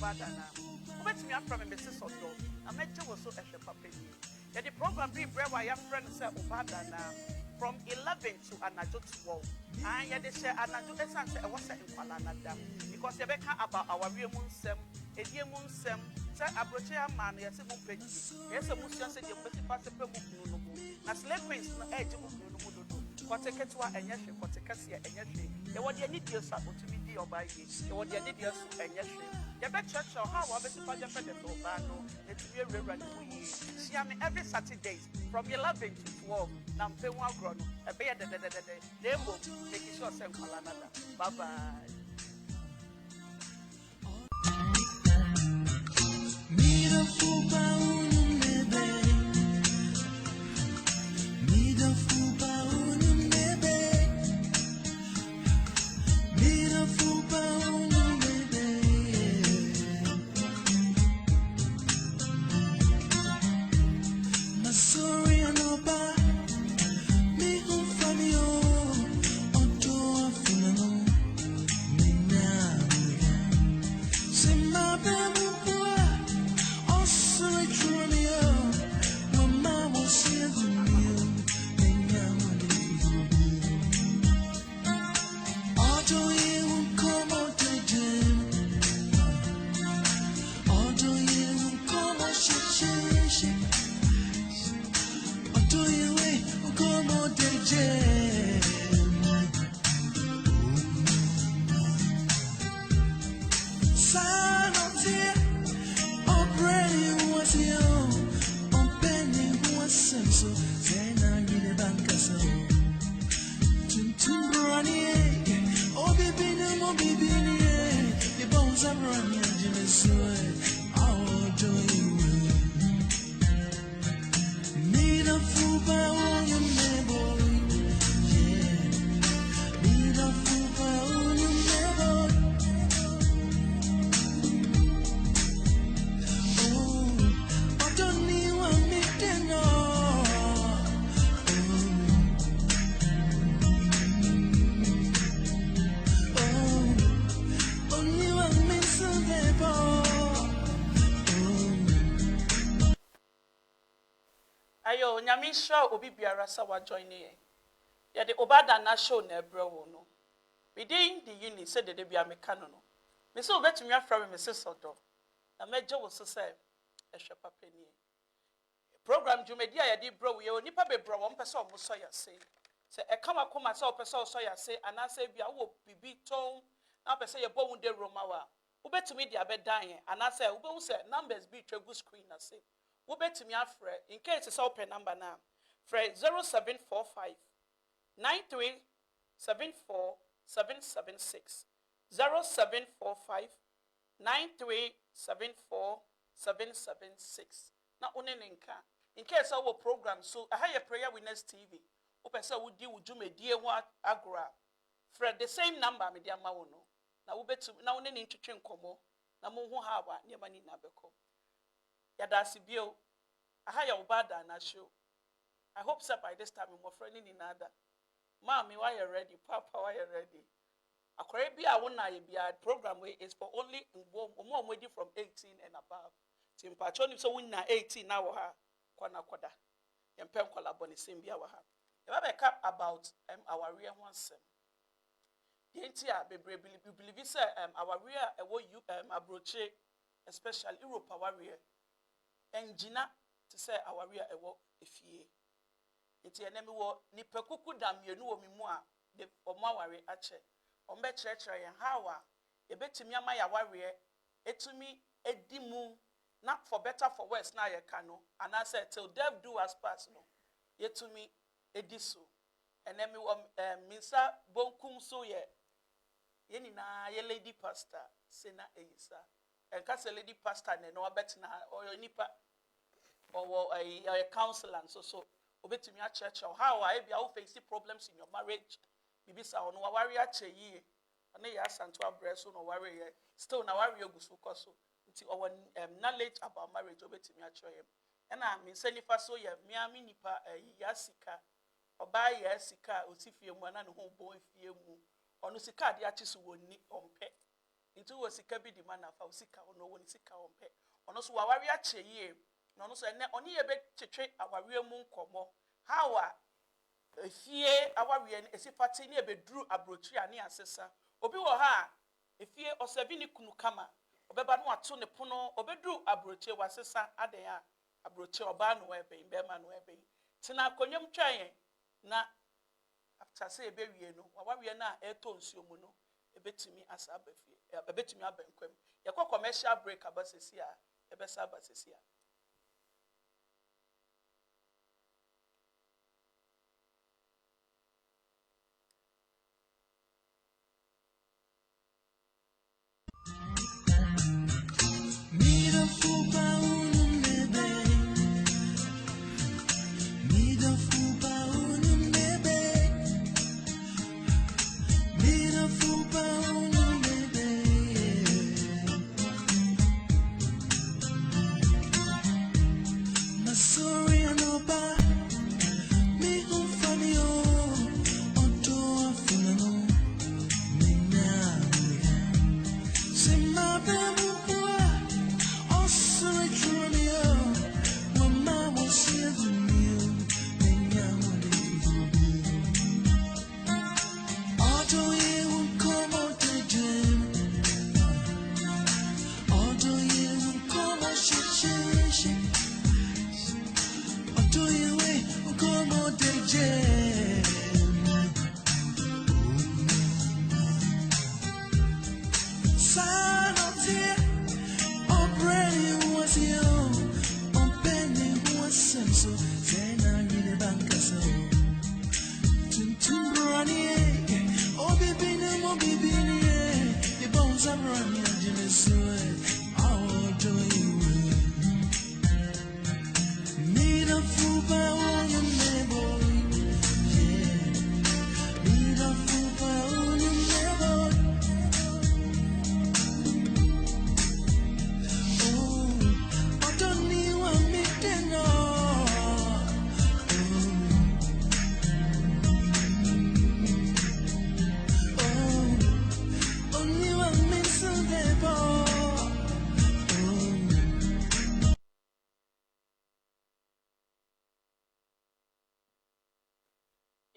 ADA ANAA. Let me from a Mrs. Soto. I met you also as a puppy. The program be brave. I am friends of ADA ANAA from 11 to Anajo 12. And yet they share Anajo essence. I was in Kuala because they become about our real moon sem, a dear moon sem. Say Abrochia man, yes, a movie. Yes, a Muslim said you must pass a pemuno. As Lequins, no edge of Muno. Koteketwa enyehwe kotekesia enyehwe ye wode ani dio sa otumi di obaye ye wode ani dio so enyehwe ye be church how wa be sipa je fede to ba no etumi ewura ni muyi sia me every Saturdays from 11 to 12 na mpenwu agro no e be ye de demo make sure say nkwala nada. Bye bye. Ayo nyamisha obi biara sa wa join ye. Ya de obada na show na ebro wo no. Within the unit said de bia me kanu no. Me so betumi afra me Mrs. Odo. Na meje wo so say ehwe papa ni. Program jumedi a ya de bro ye onipa be bro wo mpese o so ya se. Se e kama koma se o pese o so ya se anase bia wo bibi ton na pese ye bo wunde roma wa. Wo betumi dia be dan ye anase wo be hu se numbers bi twegu screen na se. Wubetumi afre in case it's open number now. Fre 0745 9374 776 0745 9374 776. Na unenenka in case our program so I have prayer winners TV. Opesa wudi wujumedie wa agra. Fre the same number me dia ma wono. Na wubetumi na unene ntwetwe nkomo na mo hu ha wa ne mani na beko. Yadasi bio, I have ADA ANAA show. I hope so by this time we're friendly in another. Mommy, why you ready? Papa, why you ready? A Caribbean program is for only more ready from 18 and above. Tim Patroni so win 18 now kwana kwada. Yempem kola boni simbia wa ha. You have a cap about our real one sem. The entire believe say our real you abroche especially Europe our real. Engina to say our rear a walk if ye. It's your name war Nipakuku dam you know me more the Omawari ache. Ombe church and how a bet to me my warrior it to me a dimu not for better for worse now you cano and I said till death do us pass no yet to me a disu and then me minsa bonkum so ye yenina ye lady pastor sena eyisa and cast a lady pastor and no bet na or your nipa or a counselor and so obey to me at church or how I be out facing problems in your marriage. Bibi sa ono warrior che yi. Ane ya santo abreso no warrior. Still na warrior gusu koso. Nti our knowledge about marriage obey to me at church. And I mean send if so ye miami nipa yasika. Oba yasika osifie mu na no ho bon fie mu. Ono sika de achisu woni ompe. Nti wo sika bi di mana fa osika ono woni sika ompe. Ono so warrior che yi. No so ene oni ye be twetwe awawe mu nkomo how efie awawe ne esifate ne be duru abrochi ane asesa obi wo ha efie osabi ni kunu kama obeba no ato ne pono obeduru abrochi wasesa aden a abrochi oba no ebe be ma no ebe tina akonyam twan na after say ebe wie no awawe na eto nsuo mu no ebetumi asa abafie ebetumi abankwam yakọ commercial break abasesi a ebesa abasesi a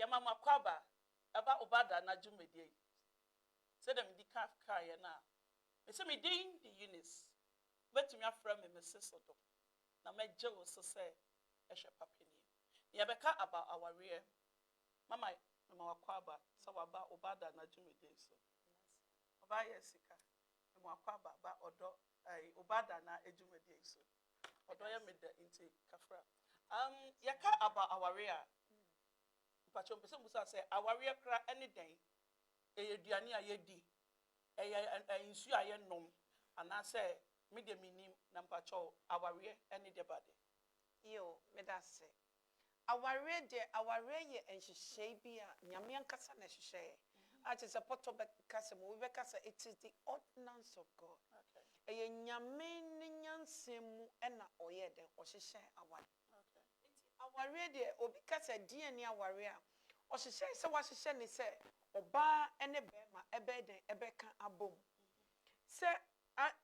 Mama kwaba aba obada na jumedie say dem di kaf kai na me say me din di Eunice betumi afra me mesesodo na meje wo so say ehwe papani ya beka about our rear mama kwaba so waba obada na jumedie so oba yesika mama kwaba ba odo obada na ejumedie so odo ya mede inti kafra yaka about our rear Pachon person musa say awaria kra any day eduane ayedi nsu aye nom ana say me de minim na mpacho awaria any de bade yo me da say awaria ye enhihye bi a nyame ankasa na hihye ati se poto be kasa mo we be kasa it is the ordinance of God okay nyame ne nyansemu na oyede ohihye awari aware de obi kasa DNA aware a ohihye se wahihye ne se oba ene bema ebeden ebeka abom se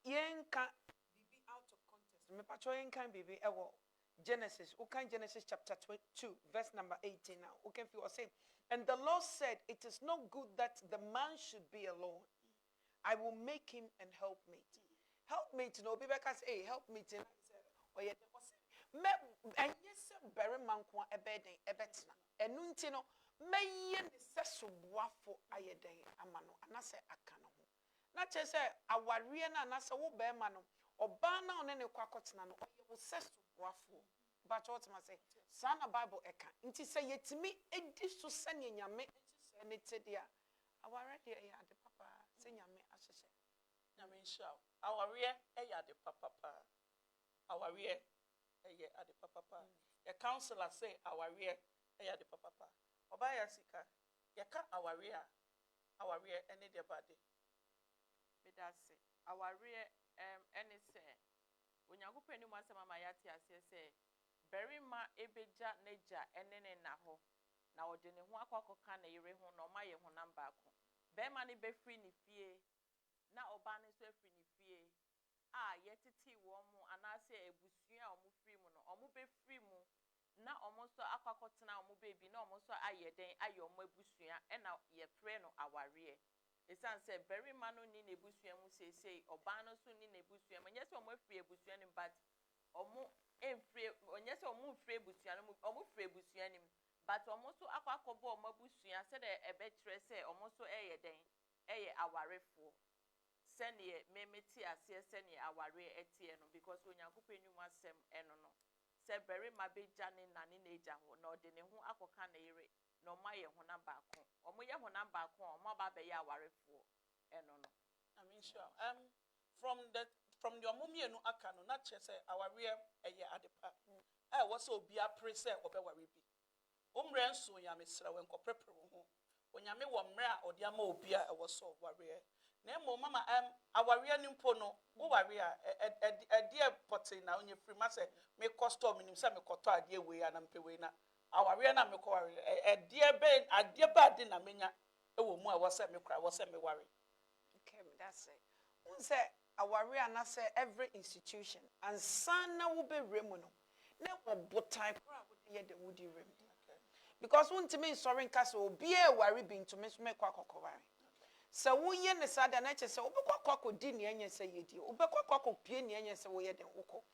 yenka bibi out of context me pacho yenka bibi ewo Genesis Genesis chapter 2 verse number 18 now feel or say and the Lord said it is not good that the man should be alone I will make him an helpmate no obi beka say hey helpmate na say oye me enye se bere manko ebeden ebetena enu nti no meye ne se soboafo ayeden ama no anase aka no ho na che se aware na anase wo be ma no oba na one ne kwakotena no oye wo se soboafo but what ma say sana bible eka nti se yetimi edi so se ne nyame se ne tedia aware de ya de papa se nyame ahyehye nyame nshaw aware eya de papa aware eye ade papa the counselor say aware eya de papa oba ya sika yeka aware ene de bade bedase aware ene se onyankopani mu asema ma yate ase se berima ebeja neja ene ne na ho na ode ne ho akwakoka na yire ho na omaye ho namba ako berima ne be free ni fie na oba ne so free ni fie yetiti wo mu anase ebusua omu free mu no omu be free mu na omu so akwakotena omu baby na omu so ayeden ayomu ebusua na ye free no aware esan say berima no ni nebusua mu sei oba no so ni nebusua mu nyese omu free ebusua ni but omu enfree onyese omu free ebusua no omu free ebusua ni but omu so akwakobo omu ebusua se de ebe kire say omu so eyeden eye awarefo seniye memeti ase seniye aware etie no because onyankopani mu asem eno no se berima beja ne nane na eja ho na ode ne ho akoka na yire na omaye ho namba ako omoye ho namba ako omaba be ya awarefo eno no I mean sure from your mumienu aka no na che say aware eye adepa was obi apre say obeware bi omre nso ya mesra we nkopepre ho onyame wo mre a ode ama obi a ewo so ware na mo mama aware ni mpo no wo ware a die pote na onye free ma say me custom nim say me koto ade we ya na mpewe na aware na me ko ware die be ade ba de na menya ewo mu a wo say me kra wo say me ware okay that's it won say aware ana say every institution and sana wo be remu no na wo botai kra wo de ye de wodi rem because won timi sorry nka obi e ware bi ntumi so me kwa kokoware so wo ye ne sada na che se obekwa di ne enye se yedi obekwa pie ne enye se wo ye den woko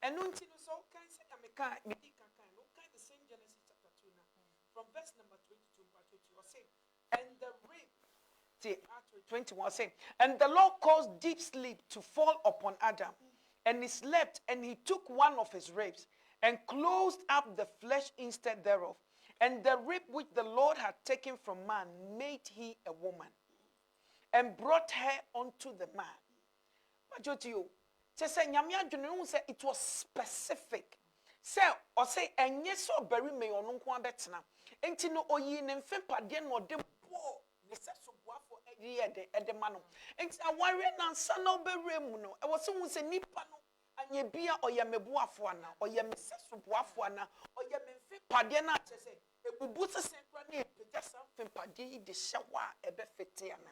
enu nti no so kan se ya meka medi kan no kan the same Genesis chapter 2 now from verse number 22 part 2 was saying and the rape 21 saying and the Lord caused deep sleep to fall upon Adam and he slept and he took one of his ribs and closed up the flesh instead thereof and the rib which the Lord had taken from man made he a woman and brought her unto the man. But you say nyame adwene say it was specific. Say or say enye so beri me ono nko abetena. Enti no oyi ne mfepade no de bo ne se so boafo eye de ma no. Enti aware na nsa na obere mu no. E wo se hu se nipa no anye bia oye meboafo ana, oye me se so boafo ana, oye me mfepade na che say ebubu se se kra na epja sam mfepade de hyewa ebe fete ana.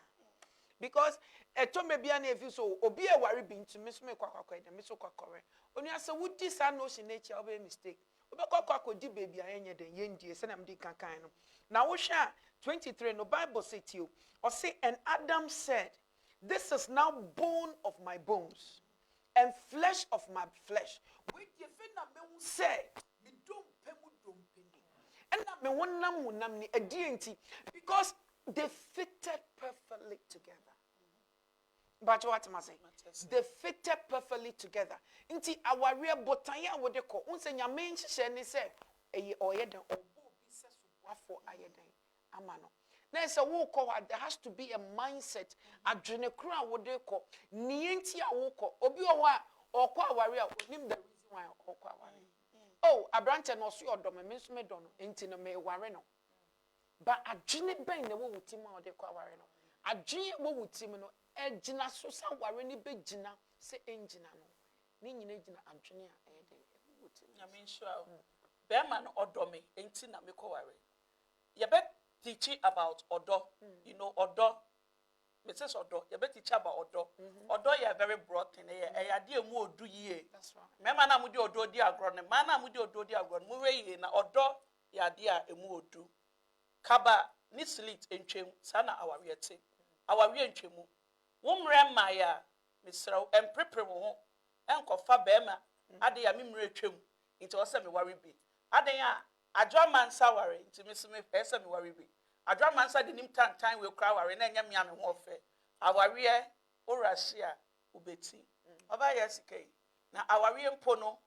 Because etome bia na efi so obi e ware bi ntumi so me kwakwa de me so kwakore onu ase wudi sa no shi na chi obe mistake obe kwakwa di baby ayenye de yendie se na mdi kankan no na wo hwa 23 no Bible say to you or say and Adam said this is now bone of my bones and flesh of my flesh we ye fe na me hu say me dompe mu dompeni and na me wonam ni enti because they fitted perfectly together. But what am I saying? They fitted perfectly together. Inti aware botanya wo de ko. Unse nyame nhihye ni se eye oyeden obo bi se subuafo ayeden amano. Na se wo ko there has to be a mindset adwene kra wo de ko. Ni enti a wo ko obi o wa okwa aware a onim the reason why okwa aware. Oh, abrante no so odom me nso me do no enti no me ware no. But adwene ben na wo wutima o de ko aware no. Adwene wo wutim no ejina so sa ware ni be gina se engina no ni nyina gina adwene a eden wutim I mean sure be man odome enti na me ko ware ye be teach about odo you know odo me say odo ye be teach about odo odo ye very broad thing ye ade emu odu yie that's right me man na mu di odo di agro ne man na mu di odo di agro mu we yie na odo ye ade a emu odu kaba ni slit entwem sana aware te aware entwemu wumre maya misra emprepre wo ho enkofa bema ade ya memre twem nti ɔsɛ me worry bi adan a adwamansa ware nti me so me ɛsɛ me worry bi adwamansa de nim tantan we kra ware na nya me ame ho ɔfɛ aware orahia ubeti oba yesikai na aware mpo no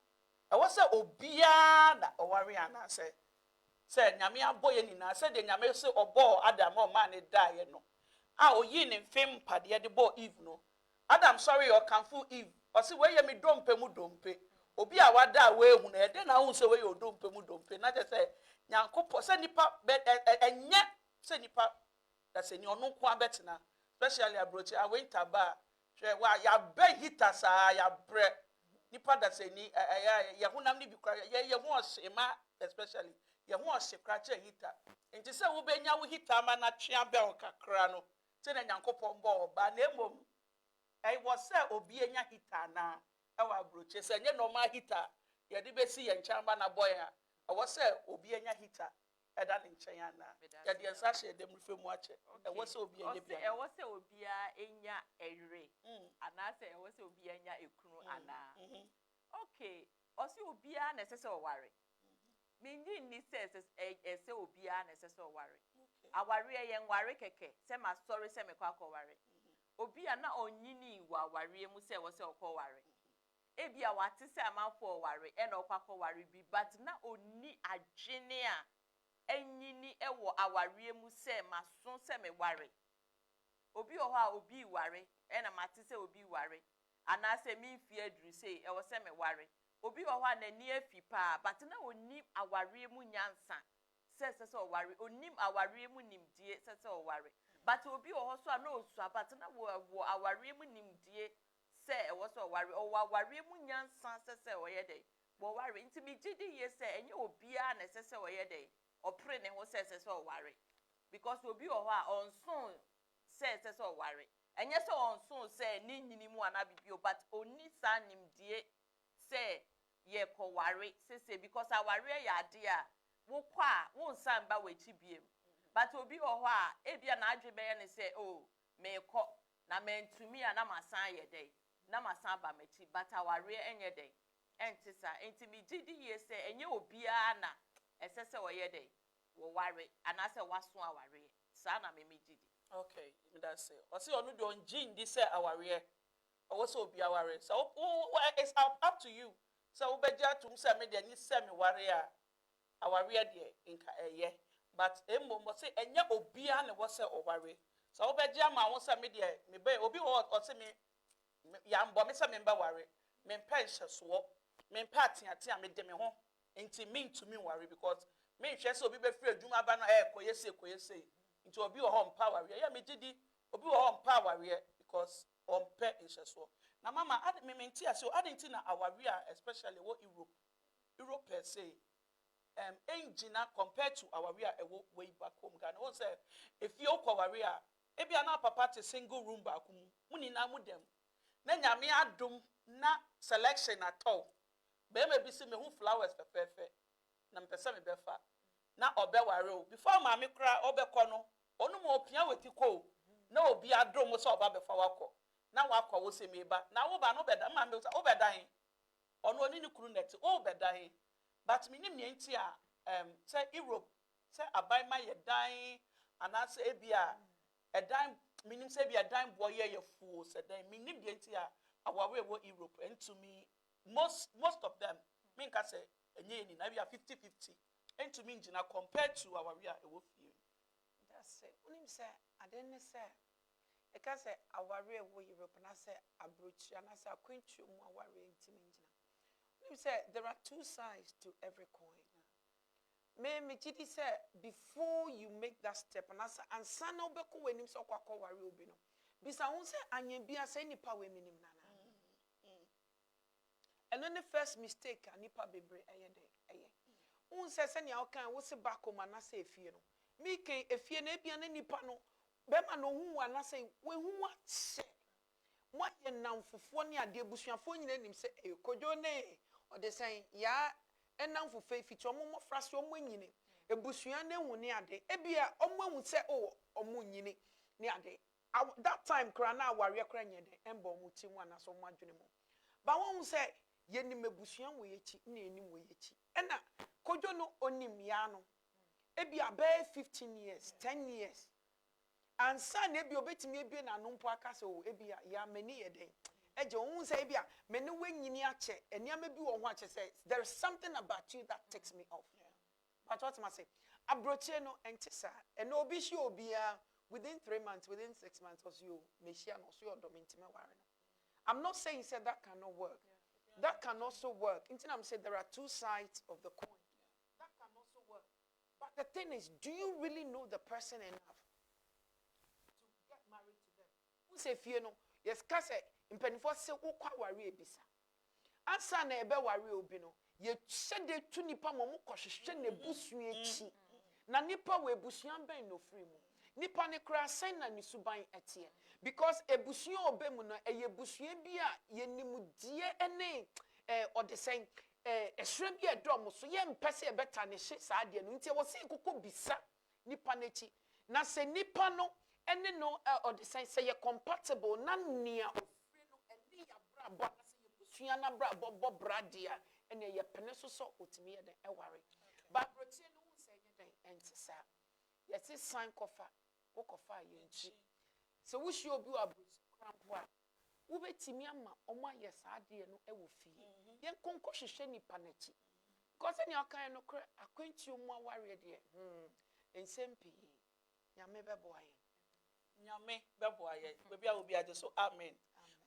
ɛwɔ sɛ obia na ɔware ana sɛ nyame aboye ni na sɛ de nyame sɛ ɔbɔ Adam o ma ne dae no a oyi ne mfem pade de bɔ Eve no Adam sorry o kanfo Eve o se we ye me dompe mu dompe obi a wada we hu na ede na hu se we ye odompe mu dompe na je se nyankopɔ se nipa enye se nipa da se ni ono ko abetena especially abrochi a winter ba hwe wa ya be hita sa ya bre nipa da se ni ya hunam ni bi kwa ye hu osema especially ye hu osekra che hita nti se wo benya wo hita ma na twea be o kakra no se na nyankopɔ mbɔ oba na emom was say obi enya hita na ewa abrochi se nye normal hita ye de besi ye nchamba na boy a was say obi enya hita eda ne nchen na ye de nsa hye dem rufe mu ache was say obi enya bia e was say obi a enya ere ana say e was say obi enya ekunu ana okay o say obi a na sese o ware minji ni say say obi a na sese o ware aware ye nware keke say ma sorry say me kwa ware obi a na onyini wa ware mu say wo say okoware ebi a wate say amanfo ware e na okwa ware bi but na oni adwene a enyini ewo aware mu say maso say me ware obi o ha obi ware e na mate say obi ware ana say me fie aduru say e wo say me ware obi o ha na ni afi pa but na oni aware mu nyansa say o ware onim aware mu nimdie say o ware but obi o so na osu but na wo aware mu nimdie say e wo so ware o aware mu nyansa say o ye dey wo ware nti mi gidi ye say enye obi a na say o ye dey opre ne ho say o ware because obi o ho a onson say o ware enye say onson say ni nyini mu ana bibio but oni sa nimdie say ye ko ware say because aware ya ade a wo kwa wo nsan ba wachi biem but obi o ho a ebia na adwebe ye ne say oh me ko na mentumi a na masan ye dey na masan ba machi but aware enye dey entisa entimi gidi ye say enye obi a na esese wo ye dey wo ware ana say waso aware sa na me gidi okay me that say o say onu don gin di say aware o so obi aware so it's up to you so wo beja tum say me dey ni say me ware a aware dey nka eye but emmo say enye obi a na wo say o ware so wo beja ma wo say me dey me be obi o say me ya mbo me say me ba ware me pension so me party ati a me de me ho nti me ntumi ware because me hwe say obi be free adwuma ba no koyese nti obi o ho mpa ware ya me gidi obi o ho mpa ware because on pe nhyeso na mama ad me menti ase o adenti na aware especially wo Europe per se engina compared to aware ewo way back home Ghana won say if you kwa aware e bia na papa te single room back mu muni na mu dem na nyame adom na selection at all be me bi se me hu flowers pepepe na mpesa me befa na obeware o before ma me kra obekọ no onu mo opia wetiko na obi adom so oba befa wakọ na wakọ wo se me ba na wo ba no beda ma me obedan onu oni ni kuru net obedan but minim ne nti a say Europe say abai ma ye dan anase ebia edan minim say bia dan boy ye fu say dan minim de nti a awawe wo Europe and to me most of them me nka say enye ni na bia 50-50 and to me ngina compared to our we are e wo fie that's it unim say adenne say e ka say aware wo Europe na say abrochi na say akwantu mu aware ntimi ngina unim say there are two sides to every coin me gidi say before you make that step and as ansana obeko wenim so kwakọ ware obi no bisa won say anya bia say nipa we minim nana and then the first mistake nipa bebre eye won say senia o kan wo se bakoma na say efie no mi kan efie na bia na nipa no be ma no hu wa na say we hu wa che mo ye namfofo ne ade busuafo nyina nim say kojo ne o de say ya enamfofo efiti omo frase omo nyine ebusua na hu ne ade ebia omo hu say o omo nyine ne ade that time kra na aware kra nyede emba omo ti mu na so mo adwene mo ba won say yeni mebusua wo yechi na eni wo yechi ena kojo no onim ya no ebi abe 15 years 10 years ansa na ebi obetimi ebi na no mpo aka so ebi ya mani yeden eje ohun say ebi a meni wanyini ache eniama bi wo ho ache say there is something about you that takes me off but what must say abroche no entisa eno obi shi obia within 3 months within 6 months was you meshia no so your domintime ware no I'm not saying said that cannot work that can also work until I'm saying there are two sides of the coin that can also work but the thing is do you really know the person enough to get married to them who say fear no yes kase impenifo se ukwa ware ebisa ansa na ebe ware obi no ye sede tu nipa mo kohwehwe na busu echi na nipa we busuan ben no free mu nipa ne kra sen na ni suban etie because ebusuan obemu no eye busuan bi a ye nimudie ene odesen esrem bi edom so ye mpese e beta ne hye saa de no ntie wo se kokko bisa nipa nechi na se nipa no ene no odesen say ye compatible na nia ofre no ene ya bra bo na se ye busuan na bra bo bradia ene ye pene so otimi ye den eware ba protie no hu se ye den entisa ye se sign kofa wo kofa ye nchi so wo shi obi wa krampo a wo betimi ama omo aye saa de no ewo fie ye konko hwehwe nipa nachi because any akan no kra akwanti omo aware de ensempi nyame beboaye nyame beboaye bebi a obi ade so amen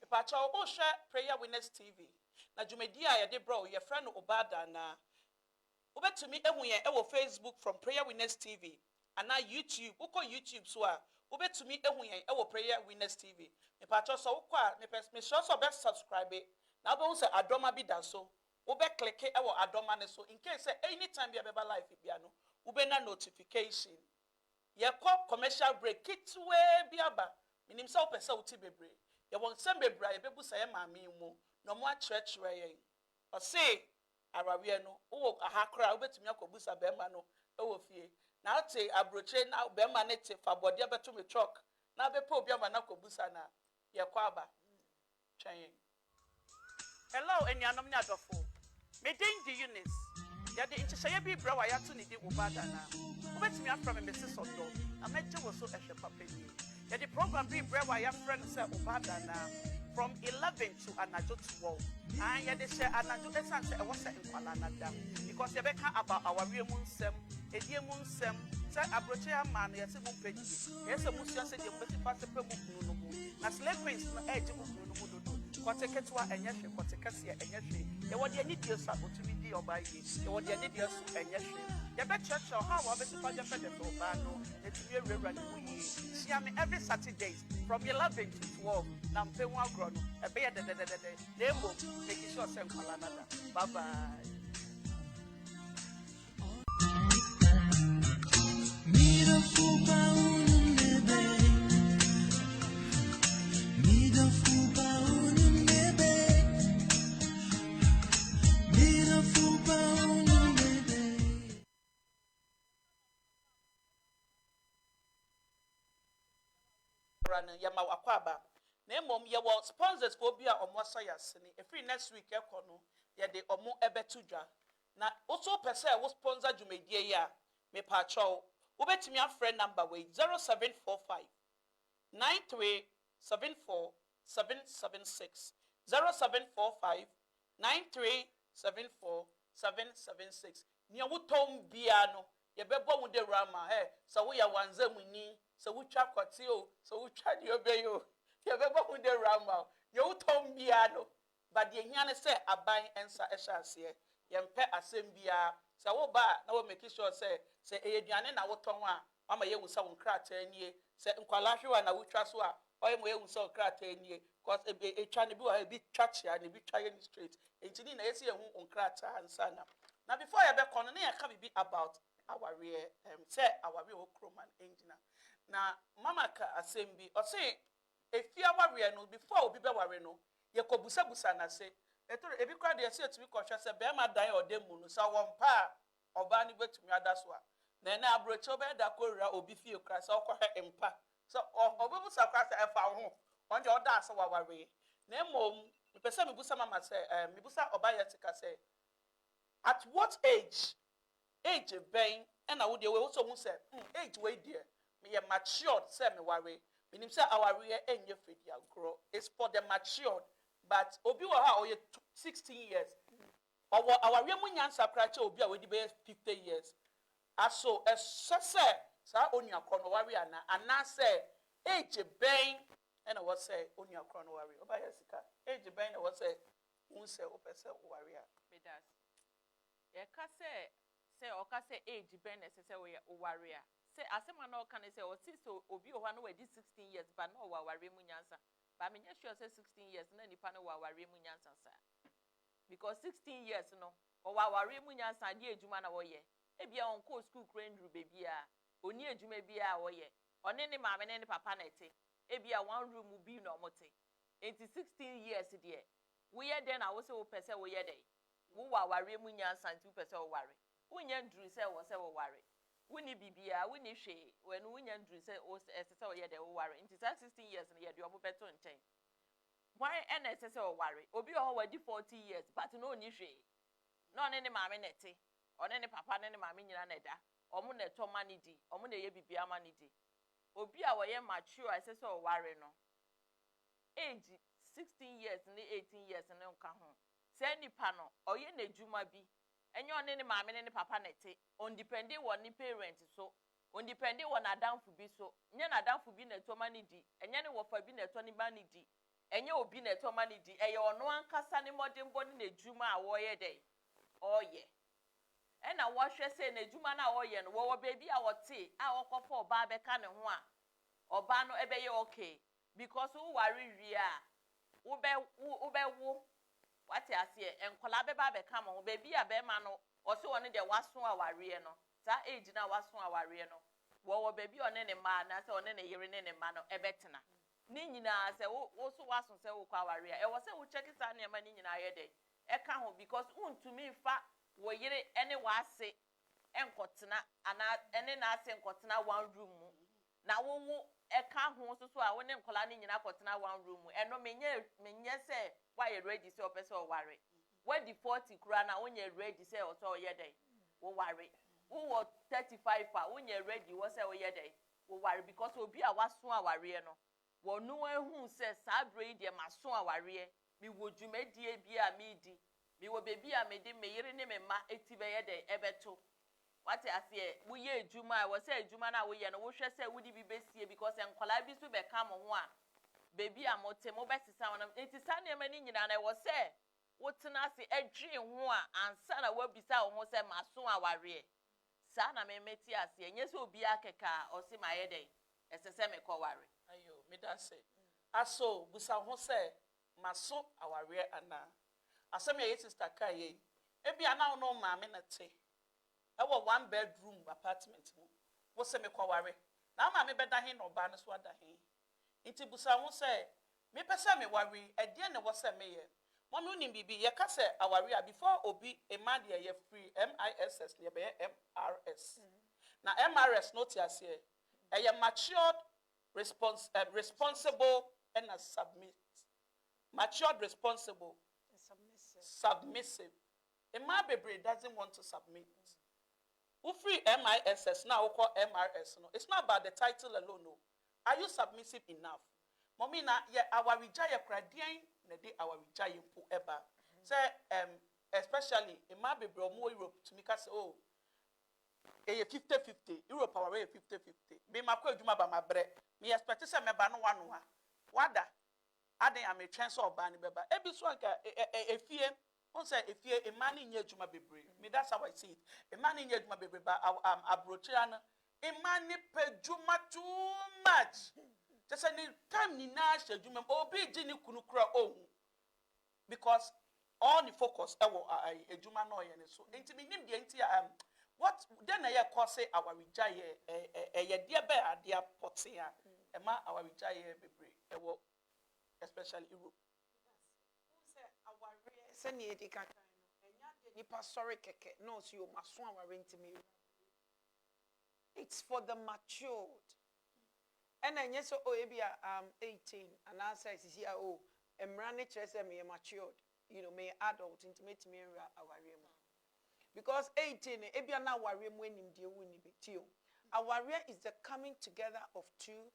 pa cha o hwe prayer winners tv na jumedi a ye de bro ye friend obada na obetumi ehu ye ewo Facebook from prayer winners tv ana YouTube uko YouTube so a obetumi ehu ye ewo prayer winners tv me pa cha so uko a me sure so be subscribe na obo say adoma bi da so obe click ewo adoma ne so in case anytime be beba live bia no ube na notification ye call commercial break kitwe biaba minim say opese uti bebre ye won sem bebre ye bebu say maami mu no mo a church-church ye o say arawe no wo ahakra obetumi akobusa bema no ewo fie na ate abroche na bema ne te fabode abeto me truck na bepo obi ama na kobusa na ye kwa aba twen hello enianom nya dofo me den di Eunice ya de incheye bi bra wa ya to ni di obada na obetumi afra me mrs odo na meje wo so ehwe papa ni ya the program bi bra wa ya friend say obada na from 11 to anajo 12 and ya de share anajo essence e was in kwala na da because you be kan about our wiemu nsem edie mu nsem say abroche ama na yese mu pegi yese mu sia se de mbesi passe pe mu kunu no mu na slave queens no eje mu kunu no mu dodo kwateketwa enyehwe kwatekase enyehwe ye wode ani die so otumi di oba yi ye wode ani die so enyehwe ye be church how wa be sifa jefe de oba no etumi ewura ni mu yi sia me every Saturdays from 11 to 12 na mpe hu agro no e be ye de na emo make sure say nkwala nada bye bye. Yama wakwaba na emom ye wo sponsors for bia omo sayasini every next week ekono ye de omo ebetudwa na also pese wo sponsor jumedie ya me pa chow wo betimi afre number we 0745 9374 776 0745 9374 776 ni wo tom bia no ye bebo mu de rama so wo ya wanza muni so we try kwatio so we try the obeyo ye beba hu de rama ye utom bia no but ye hia ne say aban ensa ehya ase ye mpe asem bia so wo ba na wo make sure say eyeduane na wo ton a mama ye wusa won krata anie say nkwala hwewa na wo twa so a oye mo ye wusa krata anie cause e twa ne bi wa bi twachia ne bi twa ye straight entini na yesi ye hu on krata ansa na before ye be kono na ye ka bi about our real say our real kroman engineer na mama ka asembi o say efia ware no before obi be ware no ye kobusabusa na say etoro ebi kwa de say etumi kohwe say be ma dan odemu no sa won pa oba ni betumi adaso a na abroche obe da korura obi fie kra say okohwe empa so obebusa kra say efa ho onje oda asa waware na emom me pesa me busa mama say me busa obaya tika say at what age ben and I would we also who say age way dear me matured say me worry meaning say our rear enye fedia grow it's for the matured but obi wa ha 16 years our rear mu nyansa krache obi a we di be 50 years aso say sa onua krono worry ana say age ben and I was say onua krono worry obaya sika age ben I was say who say opese worry me das ye ka say oka say age ben say we worry say asema na oka say o sis obi o hwa no we 16 years but no wa worry mu nyansa but me sure say 16 years na nipa no wa worry mu nyansa sa because 16 years no o wa worry mu nyansa de ejuma na wo ye ebia on ko school krendru baby a oni ejuma bia wo ye one ne maame ne papa na ete ebia one room bi na omote enti 16 years de we ye den na wo say wo pese wo ye dey wo wa worry mu nyansa nti wo pese wo worry wonya nduru say wo say wo worry woni bibia woni hwe when wonya nduru say o say wo ye dey wo worry nti 16 years na ye de obo beto nchen why na say wo worry obi o wadi 40 years but no ni hwe no ne maame na ete one ne papa ne maame nyina na da omo na to mani di omo na ye bibia mani di obi a wo ye mature say wo worry no age 16 years ne 18 years ne nka ho say nipa no oye na ejuma bi enye one ne maame ne papa na ete on depending on ni parent so on depending on adamfu bi so nye na adamfu bi na to mani di enye ne wofa bi na to ni mani di enye obi na to mani di eye ono ankasa ne modern body na ejuma a wo ye dey oye ena wo hwe say na ejuma na wo ye no wo baby a wote a wokofa oba be ka ne ho a oba no ebe ye okay because wo worry wi a wo wati ase enkola beba be kama wo baby a be ma no o se woni de waso aware no sa age na waso aware no wo baby one ne ma na se one ne yire ne ma no ebetena ni nyina se wo so waso se wo kwa aware e wo se wo check sa ne ma ni nyina ye de e ka ho because untumi fa wo yire ene wase enkotena ana ene na ase enkotena one room mu na wo eka ho so a woni nkola ni nyina kotena one room eno menye se why you ready say opese o worry when the 40 kura na wonye ready say o so ye dey wo worry wo 35 a wonye ready wo say o ye dey wo worry because obi a waso aware no wo no ehun say sabre de maso aware mi wo dwumadie bi a mi di mi wo bebi a me de me yire ne me ma eti be ye dey ebeto what I say wo ye ejuma wo say ejuma na wo ye no wo hwe say wo di bi besie because enkola bi so be ka mo ho a baby amote mo betisa wona enti sa ne mani nyina na wo se wotena se adwen ho a ansa na wabisa wo ho se maso aware sa na me meti ase enye se obi akeka o se maye den esese me ko ware ayo me da say aso busa ho se maso aware ana asem ye sister kai ye ebi ana no maame na te e wo one bedroom apartment mu wo se me ko ware na maame beda he no ba no so ada he inti busa ho say me pese me worry ade ne wo say me ye mommy unim bibi ye ka say aware before obi e man de ye free MISS ne be MRS na MRS no ti ase e ye matured responsible and matured responsible submissive a man baby doesn't want to submit who free MISS now call MRS no it's not about the title alone no. Are you submissive enough? Mommy na ye our wijaya kradian na de our wijaya mpo eba. Say especially in my baby more Europe to make us oh 50-50 Europe our way 50-50. Be makwa adwuma ba mabre. Me expect say me ba no wano ha. Wada aden am a chance of ban beba. Ebi so anka efie on say efie e man nya adwuma bebre. Me that's how I see it. E man nya adwuma bebre ba abrochira na Imani pejuma too much. Just any time ni na shejuma obi jini kunukura ohu. Because all the focus ewo ejuma no ye ne so. Enti minim de enti what then na ye call say our rijaye ye de be ade apote a ema our rijaye bebre ewo especially Europe. Who say our se ne edika kan no enya de nipa sorry keke no so you maso our ntimi. It's for the matured. And then yes, oh, maybe 18, and I say, oh, emrane chese me matured, you know, me adult intimate me aware mu. Because 18 ebia na aware mu enim de woni betio. Aware is the coming together of two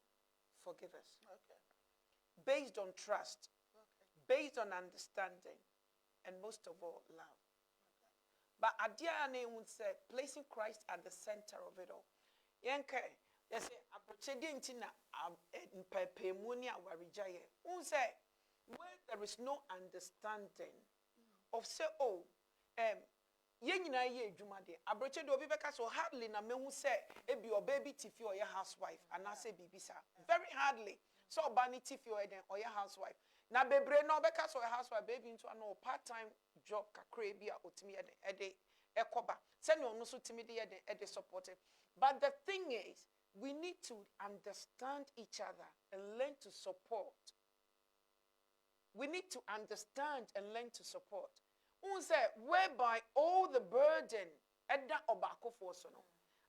forgivers. Okay. Based on trust, based on understanding, and most of all, love. But Adiane would say, placing Christ at the center of it all. Yenke, they say, Aprochedintina, Pemunia Warijaye. Who say, where there is no understanding of say, oh, Yenina ye Jumade, Abrochedo Bibeka so hardly na me who say, it be your baby tiffy or your housewife, and I say bibisa. Very hardly. So bani tiffy or your housewife. Na bebre no beka so housewife baby into an part-time job kakre bia otimi ede ekoba send no so timi de ede supportive. But the thing is, we need to understand each other and learn to support. We need to understand and learn to support. Unse whereby all the burden eda obako for so no.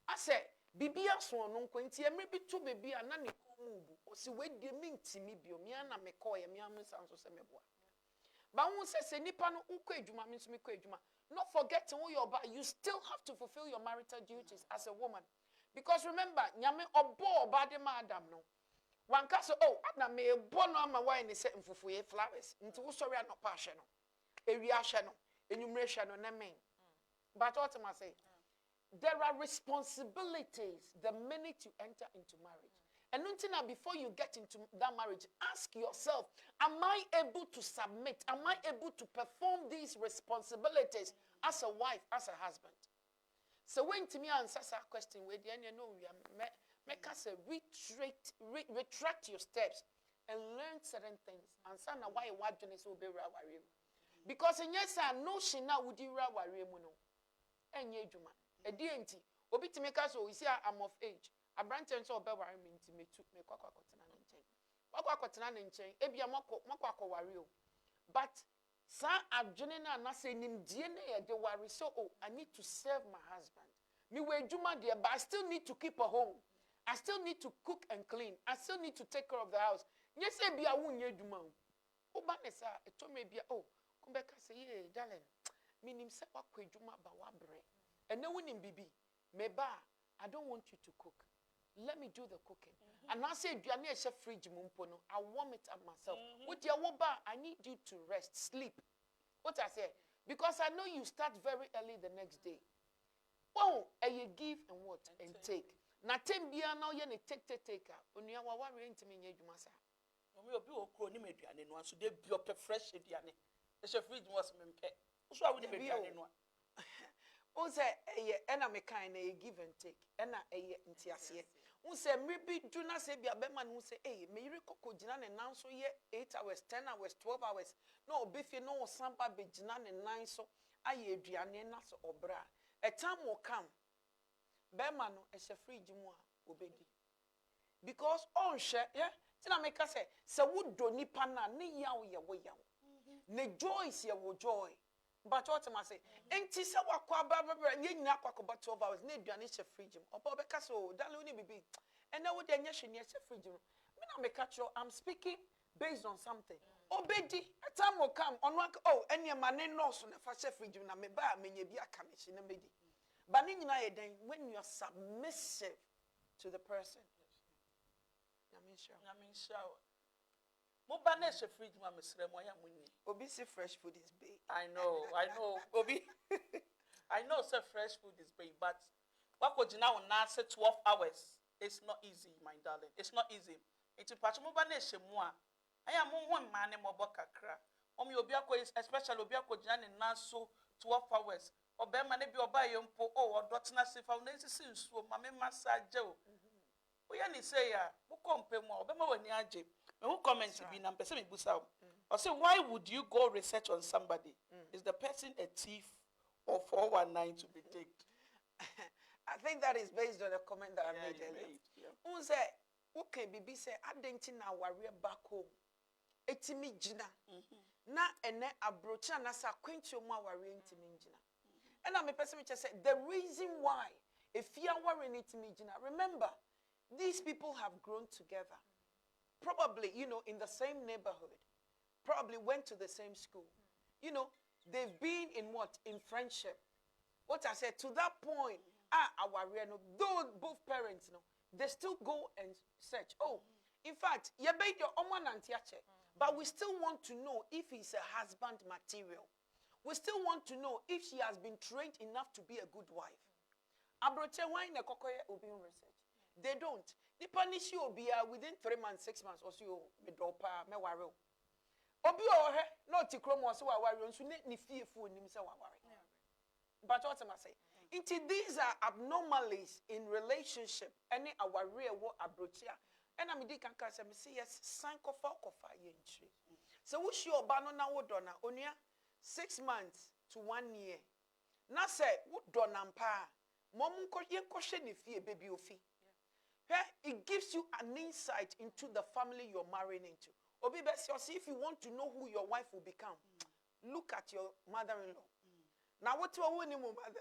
I say bibia so no kwenti emre bi to bibia na ne komubu o si we de mintimi bio me na me call ye me amsan so se meboa. But who says nipa no ukọ adwuma me so me kọ adwuma, not forgetting who you are, but you still have to fulfill your marital duties as a woman. Because remember, nyame obo oba de ma Adam no. One ka so oh na me bo no ama wine se mfufuye flowers. Nti wo sorry no pa hye no. Ewi ahye no, enumre hye no na men. But what am I saying? There are responsibilities the minute you enter into marriage. And until now, before you get into that marriage, ask yourself, am I able to submit? Am I able to perform these responsibilities as a wife, as a husband? So when to me answer that question, we know we are make us retract your steps and learn certain things. And so now why is will be because in yes, I know she now would you no. And ye juma. A DNT. Obi to make us we see I'm of age. A branch and so beware me to me took me kwakwakotina nchen. Kwakwakotina nchen, ebia makwako wario. But sa adwene na na say nimdie na ye de worry so oh I need to serve my husband. Me we juma there but I still need to keep a home. I still need to cook and clean. I still need to take care of the house. Yes ebia wunye juma. Oba ne sa eto me bia oh kumbeka say ye darling. Minim se wakwa juma ba wabre. And no wonim bibi. Meba I don't want you to cook. Let me do the cooking. And I say, I need a fridge mumpono. I warm it up myself. With your woba, I need you to rest, sleep. What I say? Because I know you start very early the next day. Oh, and you give and what? And take. Na tembia now you take. Oni awa worry into me you masa. Omi obi okro ni meduane no so de bi ope fresh aduane. E she fridge was mempe. So I would meduane no. O say ena me kind na give and take. Ena ntiase. Who say maybe do not say be a beman who say, hey, me koko jinan and now so ye 8 hours, 10 hours, 12 hours. No, biffy no samba be jinan and 9 so aye drianenas or bra. A time will come. Bemano is a free jimwa obedi. Because all share, yeah, Tina make us say, would do ni pana ni yaw ya way yaw. Ne joy is ya wo joy. But what am I say? Enti se wakwa baba ye nyina kwako ba 12 hours na aduane che fridge m. Oba be ka so dalo ni bibi. And now de nya hwe ne che fridge m. Me na me catch you I'm speaking based on something. Obedi a time will come on one oh enya ma ne nurse na fa che fridge m na me ba menya bi aka me hye na medi. But ni nyina ye den when you are submissive to the person. I mean sure. Mobane she fridge ma mesre mo ya munni. Obi say fresh food is big. I know. Obi. I know say fresh food is big, but wako jina na say 12 hours. It's not easy, my darling. It's not easy. It's patch mobane she mo a. Aya mo ho mane mo bokakra. Omi obi akọ especially obi akọ jina na so 12 hours. Obe ma ne bi oba ye mpo oh odotena se fa na sisi nsuo ma me massage o. Oya ni say ya, wo kompe mo obe ma wani age. Who comments to be na person me busa. Or say why would you go research on somebody? Is the person a thief or 419 to be taken? I think that is based on a comment that I made earlier. Who say okay bibi say adenti na warrior back home. Etimi jina. Na ene abrocha na sa kwenti omo warrior etimi jina. And I'm a person which say the reason why if you are worrying etimi jina, remember these people have grown together. Probably, in the same neighborhood. probably went to the same school. You know, they've been in what? In friendship. What I said, to that point, though both parents, they still go and search. Oh, in fact, but we still want to know if he's a husband material. We still want to know if she has been trained enough to be a good wife. Research. They don't. The punish you within 3 months, 6 months, or so you drop me worry. Obi ohe not to chrome was worry on so ni fearful nim say worry. But what am I saying? These are abnormalities in relationship. Any our real what abrochia. And I'm can say yes, sign kofa yentry. So we show banana wo dona onia 6 months to 1 year. Na say wo dona mpa. Mom ko yen ko hwe ne fie baby ofi. It gives you an insight into the family you're marrying into. Obi see if you want to know who your wife will become, look at your mother-in-law. Now what you are mother?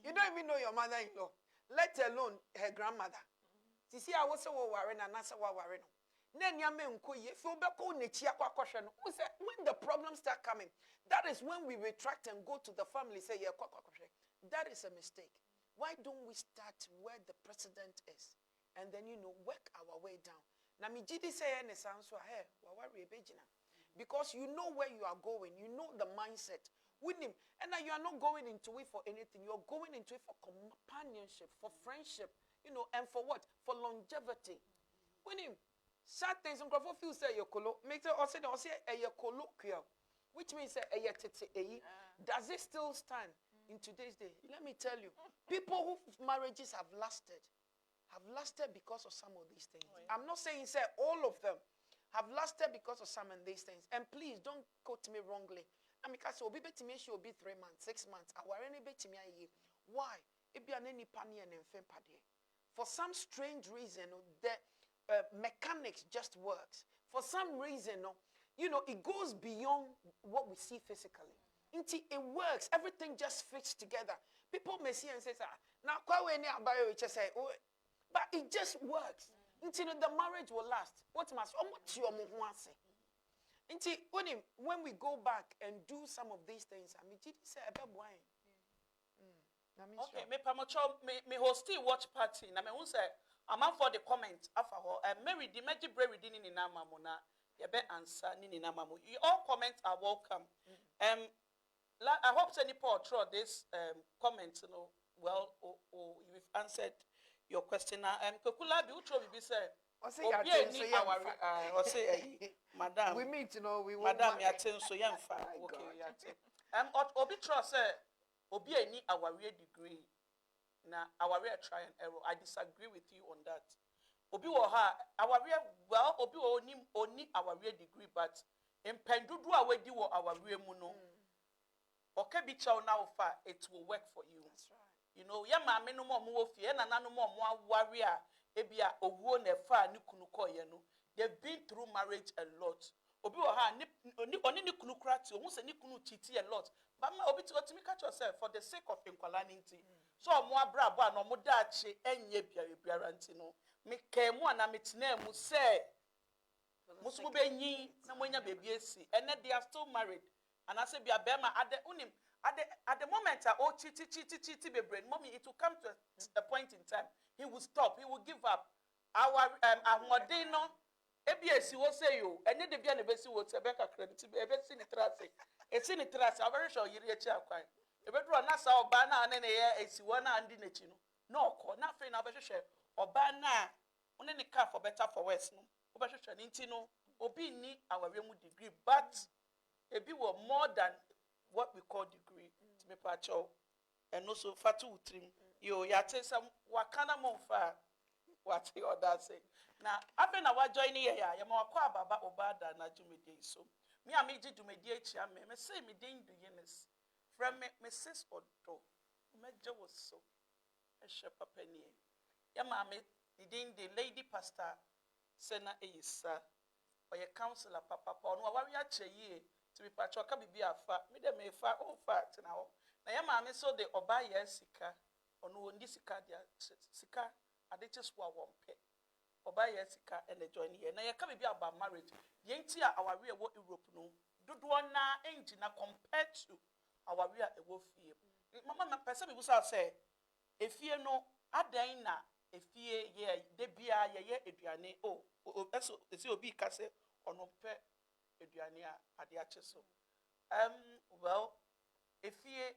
You don't even know your mother-in-law, let alone her grandmother. You see, I was so worried and answer what worried. Then when the problems start coming, that is when we retract and go to the family say, yeah, that is a mistake. Why don't we start where the president is? And then, work our way down. Because you know where you are going. You know the mindset. With him. And now you are not going into it for anything. You're going into it for companionship, for friendship, and for what? For longevity. With him. Sad things, some feel say your colloquial, which means does it still stand in today's day? Let me tell you, people whose marriages have lasted because of some of these things. Oh, yeah. I'm not saying say all of them have lasted because of some of these things. And please don't quote me wrongly. I mean, because will be 3 months, 6 months. Why? For some strange reason, the mechanics just works. For some reason, it goes beyond what we see physically. It works. Everything just fits together. People may see and say, now, but it just works. Until the marriage will last. What must when we go back and do some of these things, I mean, say okay, me hosti watch party. Na me who say I'm out for the comment after Mary the magic bread within in Namamona. You be answer in Namamu. All comments are welcome. I hope any part through this comment, well, you've answered your question. Kokula bi utro bi say madam. We meet, we madam yatin so yemfa. Okay, yatin. Obi trust say obi any our degree. Na our try and error. I disagree with you on that. Obi wo ha our well obi wo oni our degree, but impendudu awedi wo our mu no. Okay, be chow now far it will work for you. That's right. Ya maame no mo wo fie na nanu mo aware a ebia owuo na fa ni kunu ko ye no. They've been through marriage a lot. Obi wo ha oni ni kunu krati o hu se ni kunu titi a lot. But ma obi to me catch yourself for the sake of inqualanity. So mo abra bo na mo da ache enye biara nti no. Me kemu na metena mu say musumu benyi na monya baby esi. And they are still married. And I say be a bema at the moment chiti be brain mommy, it will come to a point in time he will stop, he will give up. Our modeno ABS will say you and then the be an ebesi will Rebecca credit ebesi ni trase. It's in the trase, I'm very sure you reach out quite. A bedroom nasa or bana and then a siwana and dinetino. No, not fair now, share or bana on any car for better for worse. No, Obasha Nintino, Obi ni our remu degree, but a bit more than what we call degree to me pacho and also fatu trim yo yate some wakana monfa what the other say now after na wa join here ya ma kwa baba obada na jumede so me amiji jumede echi ame me say me den do yenes from me sis odo meje was so e she papa ni ya ma me den the lady pastor sena eyisa oye counselor papa no wa wi a cheye to be patroka bibi afa me dem e fa o fact na ho na ya maame so de oba ya sika ono ndi sika dia sika ade cheswa wompe oba yesika and the join here na ye ka be about marriage ye nti a our we wo Europe no dodo na engine na compared to our we e wo fie mama person be say efie no adan na efie ye de bia ye aduane o eso esi obi ka say ono pe aduane a ade ache so well efie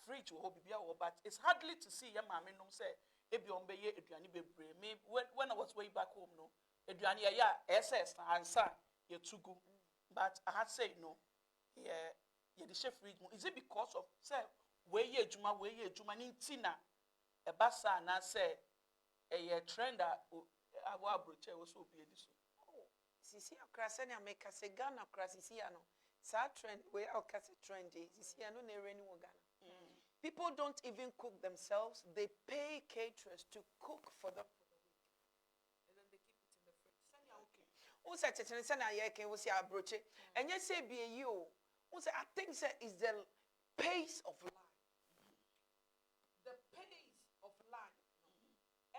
fridge wo bibia wo but it's hardly to see your mama nom say ebi on be ye aduane bebre me when I was way back home no aduane ya ss ansa ye tugu but I had say no yeah the chef fridge is it because of say we ye adwuma ni ntina e basa na say a trend our approach was so be this sisi akra se na make say Ghana akra sisi ano sa trend we akra trend sisi ano na ereni wo Ghana. People don't even cook themselves. They pay caterers to cook for them for the week. And then they keep it in the fridge. Who said it? And you say, be you. Who said, I think is the pace of life. The pace of life.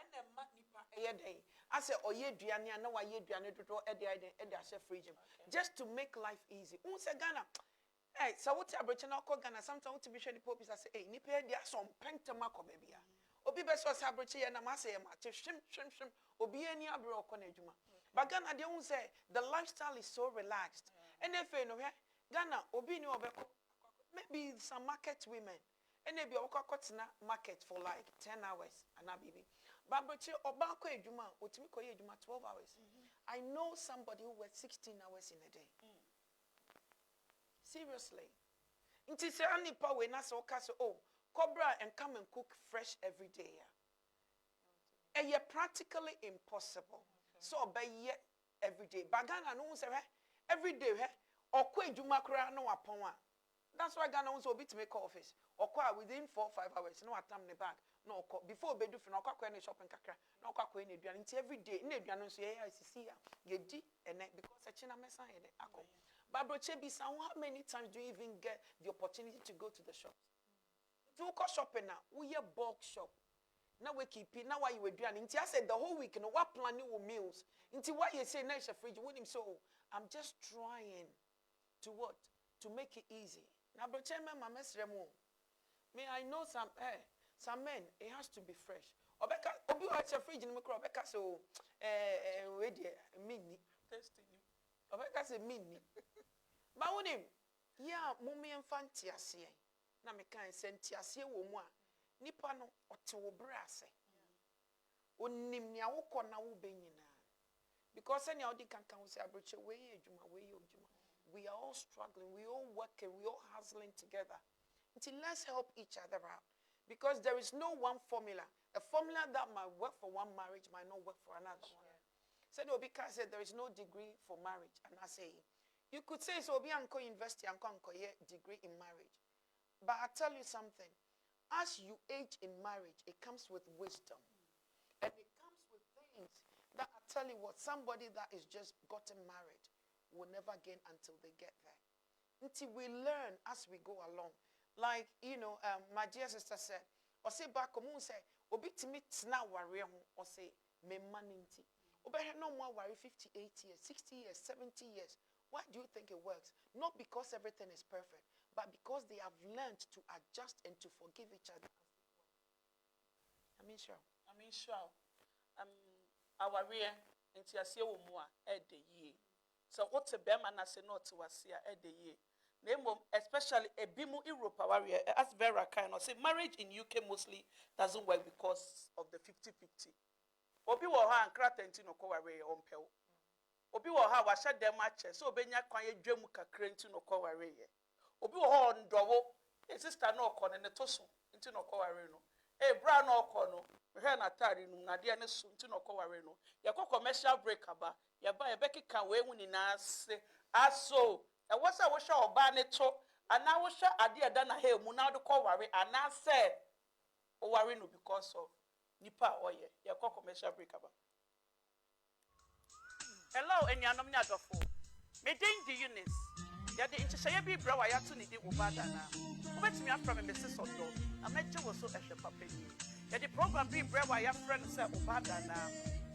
And the manipa I say, oh, ye duania, no, ye duania to draw a fridge. Just to make life easy. Who said, Ghana? Hey, so what's a Britain or Ghana? Sometimes to be sure the Pope is say, hey, Nipe, there are some pentamaco baby. Obi best was a Britain and a massay, shim, Obi any abro conejuma. But Ghana, they won't say the lifestyle is so relaxed. And if you know, Ghana, Obi no maybe some market women, and maybe a market for like 10 hours and a baby. But Britain or Banco Juma, or Timiko Juma 12 hours. I know somebody who works 16 hours in a day. Seriously. Inti se ani pa we na so ka so cobra and come and cook fresh every day. And yet practically impossible. So be yet every day. Bagana no say every day or kwa edwuma kra no apon a. That's why Ghana wants to be to make office. Or kwa within 4 or 5 hours no atam ne bag. No before be do fi no kwa any shopping kakra. No kwa any aduane nti every day na aduane so ye sisi a ye di ene because a china mesa ye de akọ. But how many times do you even get the opportunity to go to the shops? Do you go shopping now? We have bulk shop. Now we keep it. Now why you were doing? Until I said the whole week, what planning with meals? Until why you say nice fridge? With him, so I'm just trying to what? To make it easy. Now, but me, I know some men. It has to be fresh. Obeka, obi watch a fridge in the micro. Obeka so mini tasting. Obeka say mini. But when him, yeah, mummy and fantasy. Na me kan sentiase wo mu a nipa no ote wo brase. Onim nia wo kɔ na wo benyina. Because any odi kan say abroche we ejuma. We are all struggling, we all working, we all hustling together. Until let's help each other out. Because there is no one formula. A formula that might work for one marriage might not work for another one. Said Obika said there is no degree for marriage. And I say you could say so be anko university anko degree in marriage. But I tell you something. As you age in marriage, it comes with wisdom. And it comes with things that I tell you what, somebody that is just gotten married will never gain until they get there. Until we learn as we go along. Like, my dear sister said, or say back home, say, obi timi tina worry or say, me maninti. Obi no more worry 58 years, 60 years, 70 years. Why do you think it works? Not because everything is perfect, but because they have learned to adjust and to forgive each other. I mean, sure. Our rear, and Tiasia Moa, the year. So, what's a bear man as a note to us here at the year? Name especially a Bimu Europe, warrior, as Vera kind of say, marriage in UK mostly doesn't work because of the 50-50. Obi wa ha ankra tentino ko ware ompel. Obi wo ha wa hye dem ache so obenya kwan edwam kakra nti no ko ware ye. Obi wo ho ndowo e sister no ko ne to so nti no ko ware no. E bra no ko no me hwe na tare nu na de ne so nti no ko ware no. Ye ko commercial break aba ye ba ye bekeka we hu ni na ase aso e wo sa wo hwe oba ne to ana wo hwe ade eda na ha mu na do ko ware ana se o ware no because of nipa oye ye ko commercial break aba. Hello, enyanom ni adofo. Me den Eunice. Ya de nchehye bi bra wa ya to ni di wo bada na. Wo betimi afra me Mrs. Odo. Ameje wo so ehwe papa ni. Ya de program bi bra wa ya friend say wo bada na.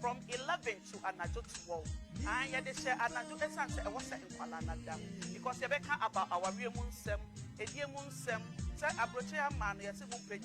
from 11 to anadwo 12. And yeah, they say anadwo essence I was in Kwalanada because you become about our real munsem, a dear munsem, say a brocha man, yes, a mumpet,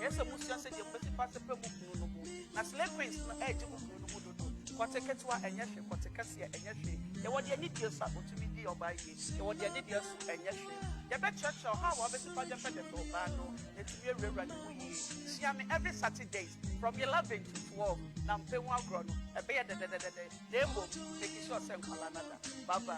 yes, a musia said you must pass a pemukuno. Now, slave queens no edge of Mukuno, Quatecatua and Yashi, Quatecasia and Yashi. They were the idiot to be the by ye, they were the idiot and Yashi. The best church or how obviously for the federal bano, it's a real running. See, I mean, every Saturday from 11 to 12. Now, pay one grown, a bear the they will take it short and call another. Bye bye.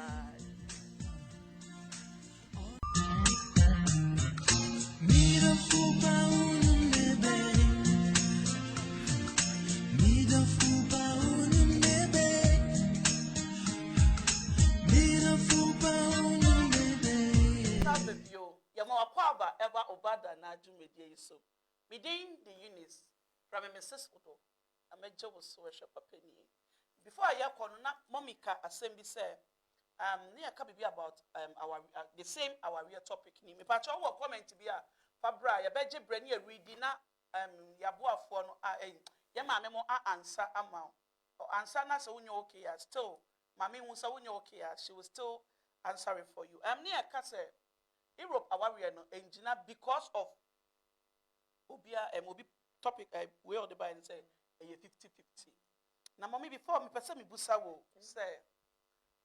Ever obada na media so. Within the units from a Mrs. Udo, a major was so a penny. Before I call na Momika assembly say, near can be about our the same our real topic. Me patch our comment to be a Fabra, ya beje brenia reading yabua for no yama memo answer amount or answer na so okay still. Mammy was so okay, she was still answering for you. Near Casse. Europe aware no engineer because of obia obi topic we all the buy and say 50-50. Now mommy before me person me busa wo say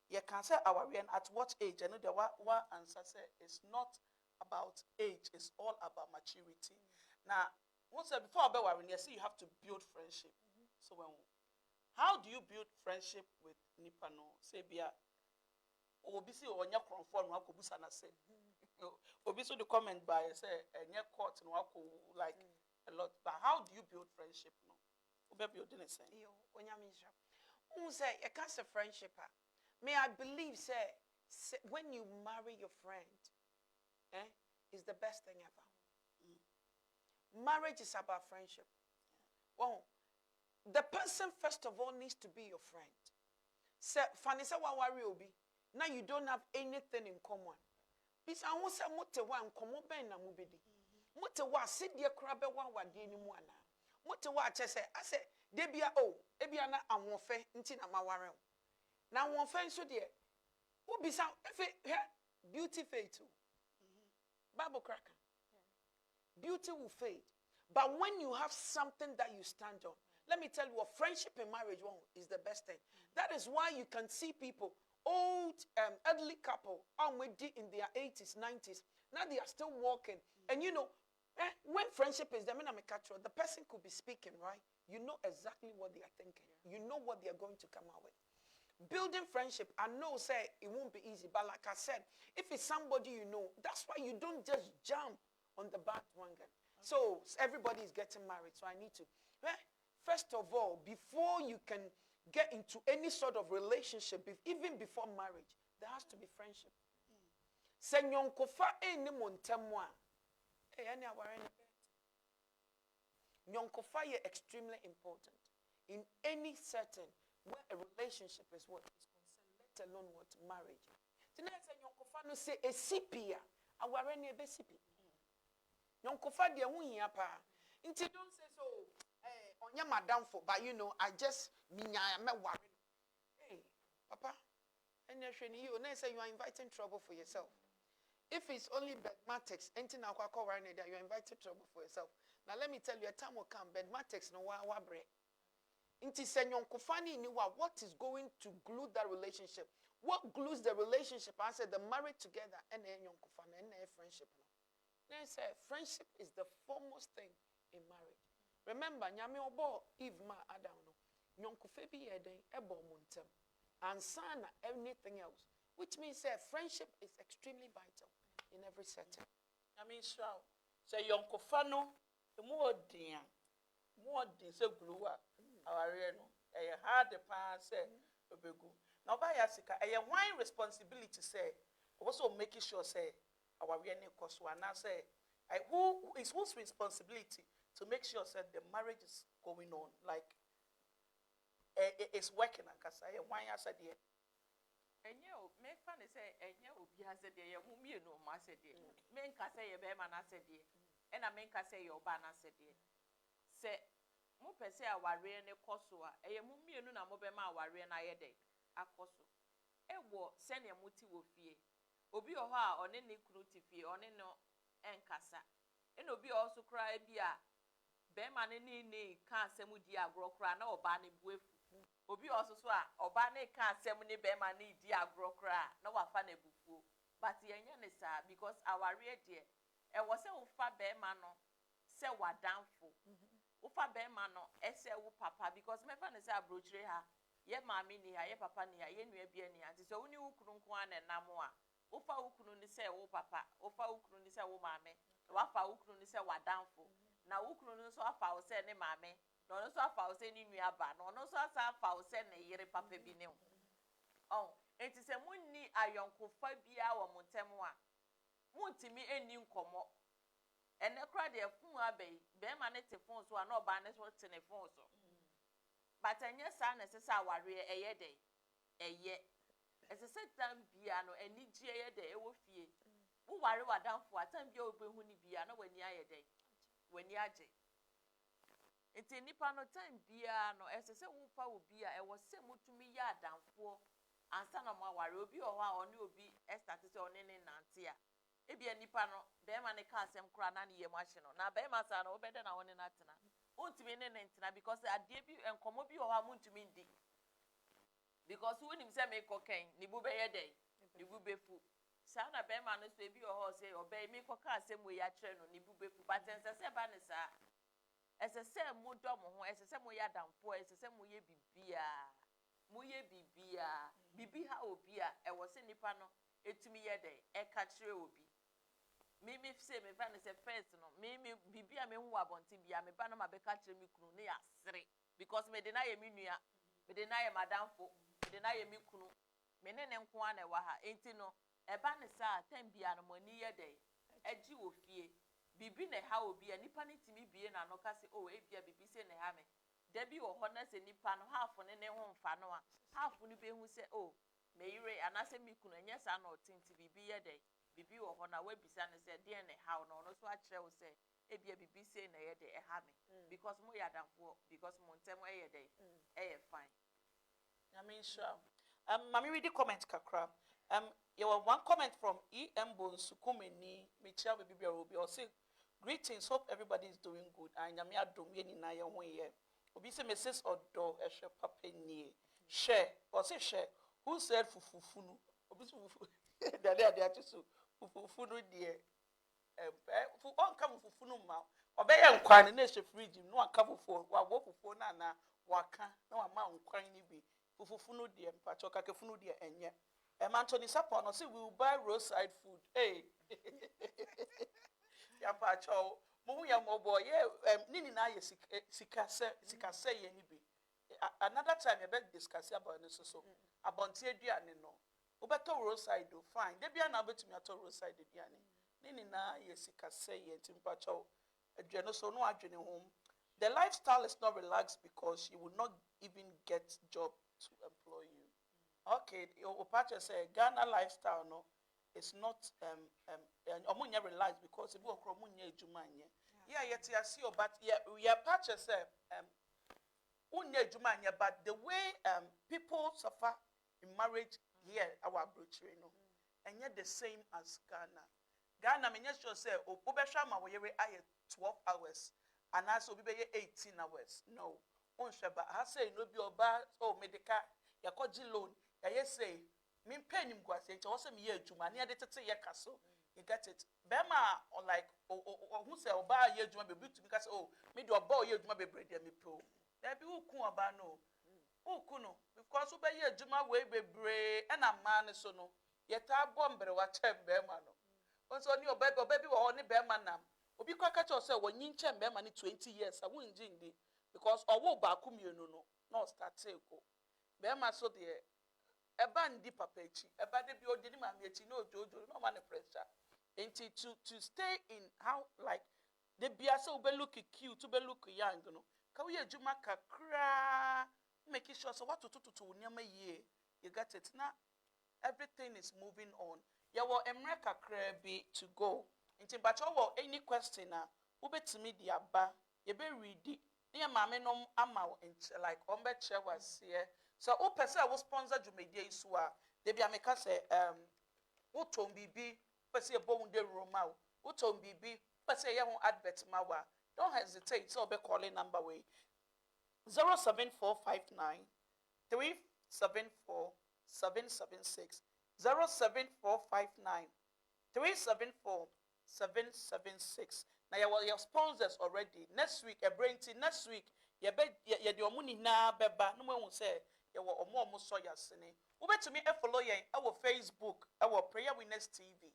you can say aware at what age and the what answer say it's not about age, it's all about maturity. Now once before about when you see you have to build friendship. So how do you build friendship with Nipano? Say bia obi si onya conform wa ko busa na say Obi so the comment by say near court no like a lot. But how do you build friendship no? Obi building it say. Yo, onyamisha. Who say you can't say friendship? May I believe say when you marry your friend, is the best thing ever. Marriage is about friendship. Well, the person first of all needs to be your friend. Say funny say wa worry obi. Now you don't have anything in common. Bisa won se mote wa nkomo ben na mo bedi mote wa sedie kra be wa wade ni mu ana mote wa che se ase de bia ebia na anwofe nti na maware na anwofe nso de wo bisa efe beauty fade too bible cracker beauty will fade but when you have something that you stand on, let me tell you what friendship in marriage is the best thing. That is why you can see people old elderly couple already in their 80s 90s now they are still walking and you know when friendship is there the person could be speaking right, you know exactly what they are thinking, you know what they are going to come out with. Building friendship, I know say it won't be easy, but like I said, if it's somebody you know, that's why you don't just jump on the bandwagon. So everybody is getting married, so I need to first of all, before you can get into any sort of relationship, even before marriage, there has to be friendship. Senyonkofa eni montemwa. Nyonkofa is extremely important in any certain where a relationship is what is concerned, let alone what marriage. Tonight senyonkofa no say a sipia, aware ne be sipi. Nyonkofa de hu hia pa. Nti don't say so onya madam for, but you know I just minya me worry. Hey, papa, and you say you are inviting trouble for yourself. If it's only bedmatics, anything I call right now, you're inviting trouble for yourself. Now let me tell you, a time will come, bedmatics no wa bre. Inti senyon kufani ni what is going to glue that relationship? What glues the relationship? I said the married together and then kufani and friendship. Then say friendship is the foremost thing in marriage. Remember, nyame obo Eve ma Adam no. Nyonkufe bi eden ebo montem. And sana anything else. Which means friendship is extremely vital in every setting. I mean, sure. Say yonkofano, more din say glue our no. A hard the pan say obegu. Now by Yasika, a wine responsibility say also making sure say our real cost one say who is whose responsibility to make sure that the marriage is going on, like it's working. Why I said yeah. And you make fun and say, and you be has a day, whom you know, Master dear. Men can say a bear man, I said dear, and I make say your banner said dear. Say, mo pese aware ne koso a eye mo mienu na mo be ma aware na ye de akoso ewo se ne muti wo fie obi oho a one ne kunu ti fie one no enkasa ena obi also kra bia be ma ne ni ka asem di agro kra na oba ne buefu obi also so a oba ne ka asem ne be ma ne di agro kra na wafa na bufuo but yenye ne sa because aware de e wo se wo fa be ma no se wadanfo ufa be ma no ese wo papa because me fa ne se abrochire ha ye maami ni ha ye papa ni ha ye nua bia ni ha nti so woni wukunu nko ana namo a ufa wukunu ni se wo papa ufa wukunu ni se wo maame wafa wukunu ni se wadanfo na wukunu no so afa wo se ne maame na no so afa wo se ni nua ba na no so asa afa wo se ne yere papa bi ne oh enti se munni ayonkofa bia wo montemu a muntimi eni nkomo ene kra de fun abai be ma ne telefone so na oba ne so telefone so but enye sa na sesa aware eye de eye esese tam bia no eni gie eye de ewo fie wo ware wadanfo atam bia obehu ni bia na wani aye de wani age enti nipa no time bia no esese wo fa obi a ewo se mutumi ya adanfo ansa na mo aware obi oho a oni obi start se oni ne nante a ebia nipa no be ma ne ka asem kra na ne yem ahye no na be ma sa no obede na woni na tena untimi ne ntina because ade bi enkomo bi o ha muntimi ndi because woni mi se me koken ni bu be ye dey ni bu be fu sa na be ma no so ebi o ho say obey mi koka asem we ya kire no ni bu be fu but ensese ba ne sa esese mu do mo ho esese mu ya dampo esese mu ye bibia bibi ha obi a e wo se nipa no etumi ye dey e ka kire obi me say me fa ne say first no me bibia me hu abonti bia me ba na ma be ka kire mi kunu ne ya sere because me de na ye mi nua me de na ye madamfo me de na ye mi kunu me ne nko ana wa ha enti no e ba ne sa time bia no mani ye dey agi ofie bibi ne ha obi a nipa ne timi bie na no ka se oh e bia bibi se ne ha me da bi wo ho na se nipa no half ne ho mfa no a half ni be hu se oh me yire anase mi kunu enye sa na otinti bibi ye dey bibi wo ho na we bisa ne se de ne how no no so a kire wo se e bia bibi se na ye de e ha me because mo ya danfo because mo ntem e ye de e ye fine I mean sure mami read the comment kakra you have one comment from EM Bonsukumeni Michelle Bibi Obi or say greetings, hope everybody is doing good and nyame adom ye ni na ye ho ye obi say Mrs. Odo ehwe papa nie share or say share who said fufufunu obi say fufu they are just fufufunu die fu on come fufunu ma obeye nkwan na ehwe fridge no aka fufu wa wo fufu na na waka na wa ma nkwan ni bi fufufunu die mpacho kakefunu die enye Anthony Sapon no say we will buy roadside food hey ya pacho mo ya mobo ye nini na ye sikase ye ni bi another time you be discuss about this so abonti aduane no wo beto roadside do fine de bia na betumi ato roadside aduane nini na ye sikase ye timpacho aduane so no adwene home the lifestyle is not relaxed because you will not even get job to employ you. Okay, Opacha say Ghana lifestyle no, it's not omunya relaxed because if you are omunya ejuma nye. Yeah, yet you see but yeah Opacha say unya ejuma nye but the way people suffer in marriage here our brochure no, and yet the same as Ghana. Ghana me sure say obesha ma we aye 12 hours and also be 18 hours. No, onsheba I say no be oba medical yakoji loan. I say, me penny guase, it was a mere juma near the Tete castle. You get it. Bema or like who say or buy your juma be to because oh, me do a boy your juma be bread me pro. There be who kun abano. Oh kuno, because obey your juma way be bray and a man so no. Yet I bomber what bema no. Also on your baby or only bema nam. Obi catch yourself when you chem bema 20 years. I wouldn't jing because or wo bakum you no start go. Bema so dear. Eba ndi papa echi eba de bi odini mama echi no jojo no man pressure enti to stay in how like the bia say we look cute we look young no ka we adwuma kakra make sure so what to nyama ye you get it now everything is moving on ya wo emre kakra bi to go enti ba cho wo any question na we betimi di aba ye be read near mammy no ama like ombe chair was here. So o person will sponsor Jumedia Isua. They be a make us say Uton BB, person a bone de Roma, Uton BB, person a advert mawa. Don't hesitate, so be calling number way 07459 374 776 07459 374 776. Now your sponsors already. Next week, a brain tea. Next week, you the money na beba. No one will say you were more so ya sene. Ube to me follow you our Facebook, our Prayer Winners TV,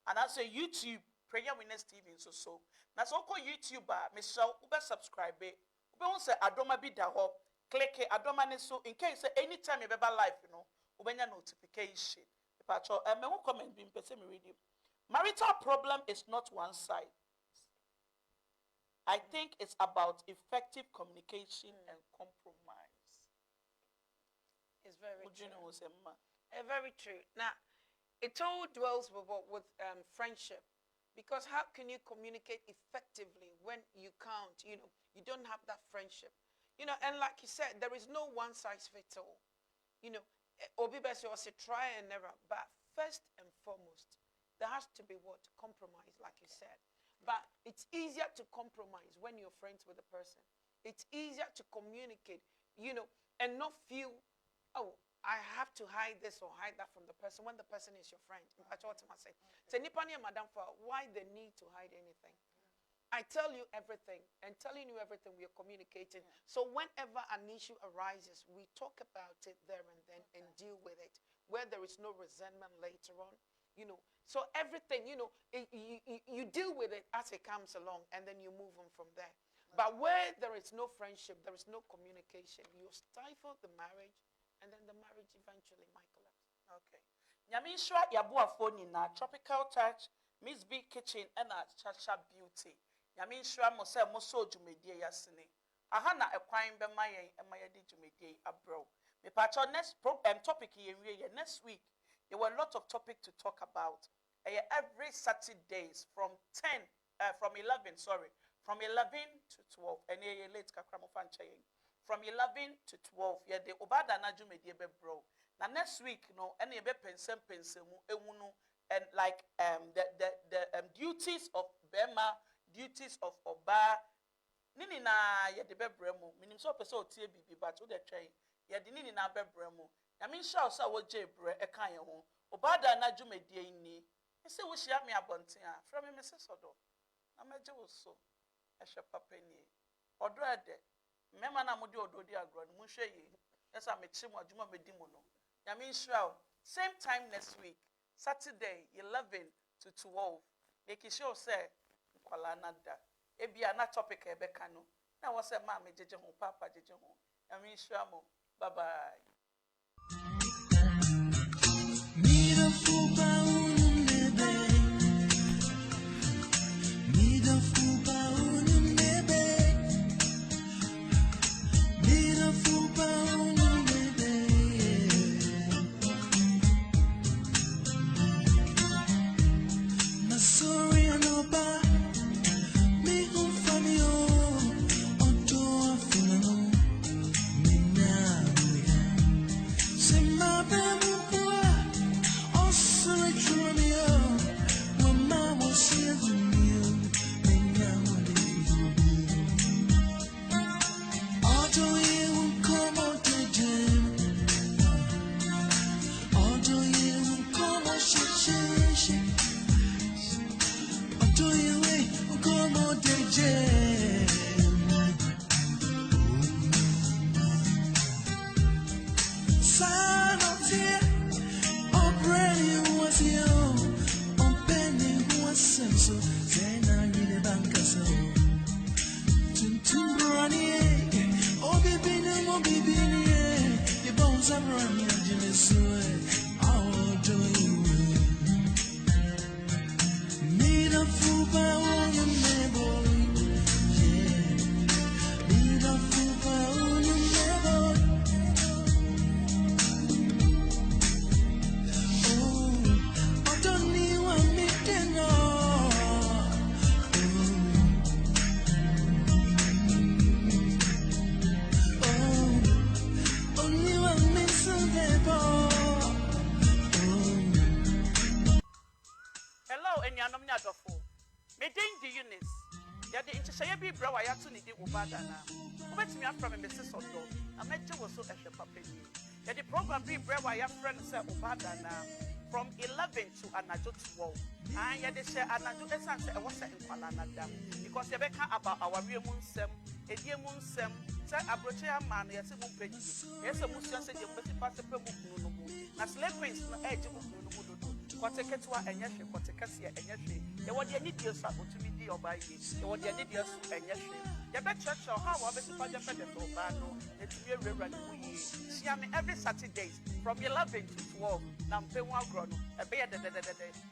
and I say YouTube Prayer Winners TV so. Now so call YouTuber, Michelle ube subscribe. Ube won't say Adoma be da ho. Click it Adoma ne so in case anytime you beba live, you know, ube nya notification. Patrol, me won't comment being person me read you. Marital problem is not one side. I think it's about effective communication and compromise. It's very true. Very true. Now, it all dwells with friendship, because how can you communicate effectively when you can't? You know, you don't have that friendship. You know, and like you said, there is no one size fits all. You know, Obi Besi was a try and error, but first and foremost, there has to be what? Compromise, like you said. But it's easier to compromise when you're friends with a person. It's easier to communicate, you know, and not feel, oh, I have to hide this or hide that from the person when the person is your friend. That's what I say. So, madam, for why the need to hide anything? I tell you everything, and telling you everything, we are communicating. So whenever an issue arises, we talk about it there and then and deal with it, where there is no resentment later on. You know, so everything, you know, you deal with it as it comes along, and then you move on from there. But where there is no friendship, there is no communication, you stifle the marriage, and then the marriage eventually might collapse. Okay. Nyamisha yabua phone na Tropical Touch, Miss B Kitchen, and Chacha Beauty. Nyamisha mose moso jumedie yasini. Ahana ekwine be maye di jumedie abro. Me pacho next topic here next week. There were a lot of topics to talk about. Every Saturdays from 11 to 12. And late from 11 to 12. Yeah, the Obada Naju Mediebe bro. Now next week, you know, any pensem and like the duties of Bema, duties of Oba. Nini na ya de bebremo. Minim so pese o tie bibi but o de twen. Ya de nini na bebremo. I mean, shout so what Jebre a kind of home. Obada na Jumedie ni. I say, wish you have me a bontia from Mrs. Odo. I'm a Jew so. I shall papeni. Or dread it. Memana Mudi or Dodia Grand Mushe. Yes, I'm a chimo Juma Medimono. I mean, shout. Same time next week, Saturday, 11 to 12. Eki show say, Kualanada. Ebi ana topic ebekano. Now was a mammy Jeje home, Papa Jeje home. I mean, shamo. Bye bye. Say Obada na. Ubetimi afra me Mrs. Odo. Ameje wo so ehwe papa ni. Ya the program be bre wa ya friend say Obada na from 11 to anajo 12. And ya de share anajo esan say e wo say nkwala na dam because you be kan about our real nsem, ediemu nsem, say abroche ama no ya se mu pedi. Yes mu sia say de mbesi pass pe mu kunu no mu. Na slave queens no eje mu kunu no mu dodo. Koteketwa enye hwe, kotekase enye hwe. Ye wo de ani die so otumi di oba yi. Ye wo de ani die so enye hwe. Ye be church how we be sipa je pe de oba no. Etumi ewura ni mu yi. See me every Saturdays from 11 to 12. Na mpe wa gro no. E be ye de.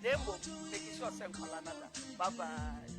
Demo, make sure say nkwala nada. Bye bye.